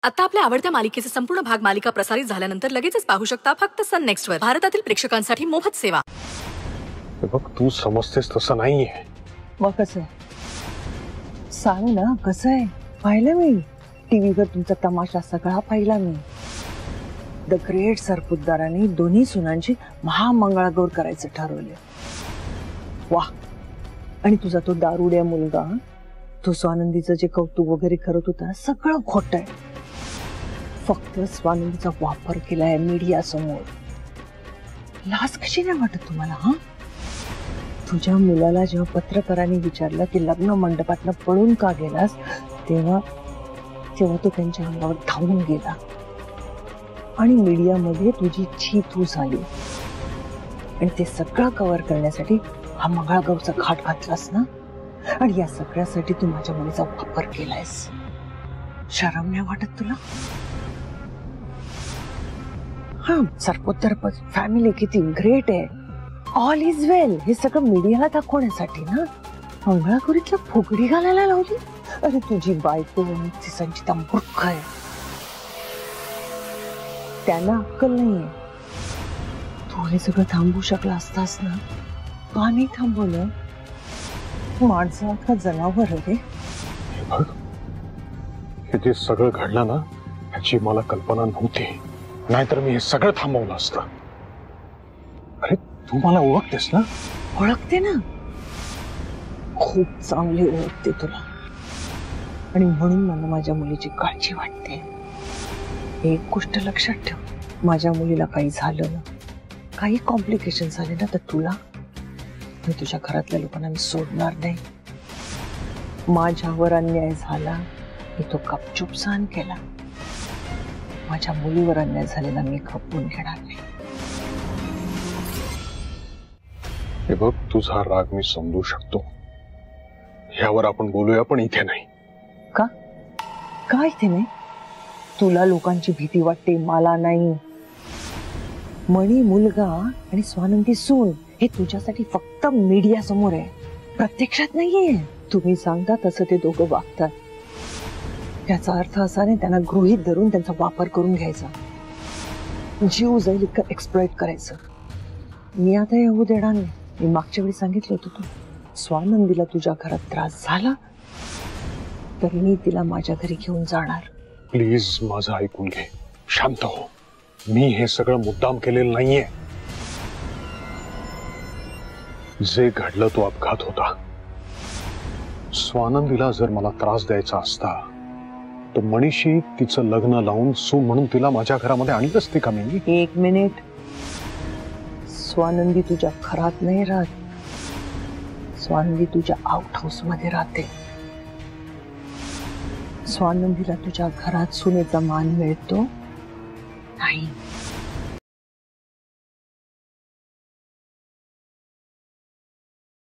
आता आपल्या आवडत्या मालिकेचे संपूर्ण भाग मालिका प्रसारित झाल्यानंतर लगेचच पाहू शकता फक्त सन नेक्स्ट वर. भारतातील प्रेक्षकांसाठी मोफत सेवा. बघ तू समजतेस तसं नाहीये. मग कसं सांग ना, कसं आहे? पाहिलं मी टीव्हीवर तुमचा तमाशा सगळा पाहिला मी. द ग्रेट सरपुतदारांनी दोन्ही सुनांची महामंगळागौर करायचं ठरवले. वा, आणि तुझा तो दारुड्या मुलगा तो स्वानंदीचं जे कौतुक वगैरे करत होता सगळं खोटं आहे. फक्त स्वानंदीचा वापर केलाय मीडिया समोर. लाज कशी नाही वाटत तुम्हाला? हा, तुझ्या मुलाला जेव्हा पत्रकारांनी विचारलं की लग्न मंडपातनं पळून का गेलास, तेव्हा तो त्यांच्या अंगावर धावून गेला आणि मीडियामध्ये तुझी छी झाली. आणि ते सगळं कव्हर करण्यासाठी हा मंगळागौरचा घाट घातलास ना. आणि या सगळ्यासाठी तू माझ्या मुलीचा वापर केलायस. शरम नाही वाटत तुला? हा, सरपुत्र फॅमिली किती ग्रेट आहे, ऑल इज वेल, हे सगळं मीडियाला दाखवण्यासाठी ना मंगळागौरीतला फुगडी घालायला लावली. अरे तुझी बायको ती संचिता मूर्ख आहे, त्यांना अक्कल नाहीये. तू हे सगळं थांबवू शकला असतास ना, का नाही थांबवलं? माणसं का जनावर रे? हे जे सगळं घडलं ना याची मला कल्पना नव्हती, नाहीतर मी हे सगळं थांबवलं असतं. अरे तू मला ओळखतेस ना? ओळखते ना, खूप चांगली ओळखते तुला. आणि म्हणून मला माझ्या मुलीची काळजी वाटते. एक गोष्ट लक्षात ठेव, माझ्या मुलीला काही झालं ना, काही कॉम्प्लिकेशन झाले ना, तर तुला मी तुझ्या घरातल्या लोकांना मी सोडणार नाही. माझ्यावर अन्याय झाला मी तो गपचूप सहन केला. माझ्या मुलीवर अन्याय झालेला मी खपवून घेणार नाही. हे बघ, तुझा राग मी समजू शकतो, यावर आपण बोलूया, पण इथे नाही. का? का इथे नाही? तुला लोकांची भीती वाटते, मला नाही. मणी मुलगा आणि स्वानंदी सून हे तुझ्यासाठी फक्त मीडिया समोर आहे, प्रत्यक्षात नाहीये. तुम्ही सांगता तसं ते दोघं वागतात. त्याचा अर्थ असा नाही त्यांना गृहीत धरून त्यांचा वापर करून घ्यायचा, जीव जाईल इतकं एक्सप्लॉइट करायचं. मी आता येऊ देणार नाही. मी मागच्या वेळी सांगितलं होतं, तू स्वानंदीला तुझ्या घरात त्रास झाला तर मी तिला माझ्या घरी घेऊन जाणार. प्लीज माझं ऐकून घे, शांत हो. मी हे सगळं मुद्दाम केलेलं नाहीये. जे घडलं तो अपघात होता. स्वानंदीला जर मला त्रास द्यायचा असता तर मनीषी तिचं लग्न लावून सून म्हणून तिला माझ्या घरामध्ये आणली असती का मी? एक मिनिट, स्वानंदी तुझ्या घरात नाही राहत, स्वानंदी तुझ्या आउट हाऊस मध्ये राहते. स्वानंदीला तुझ्या घरात सुनेचा मान मिळतो नाही.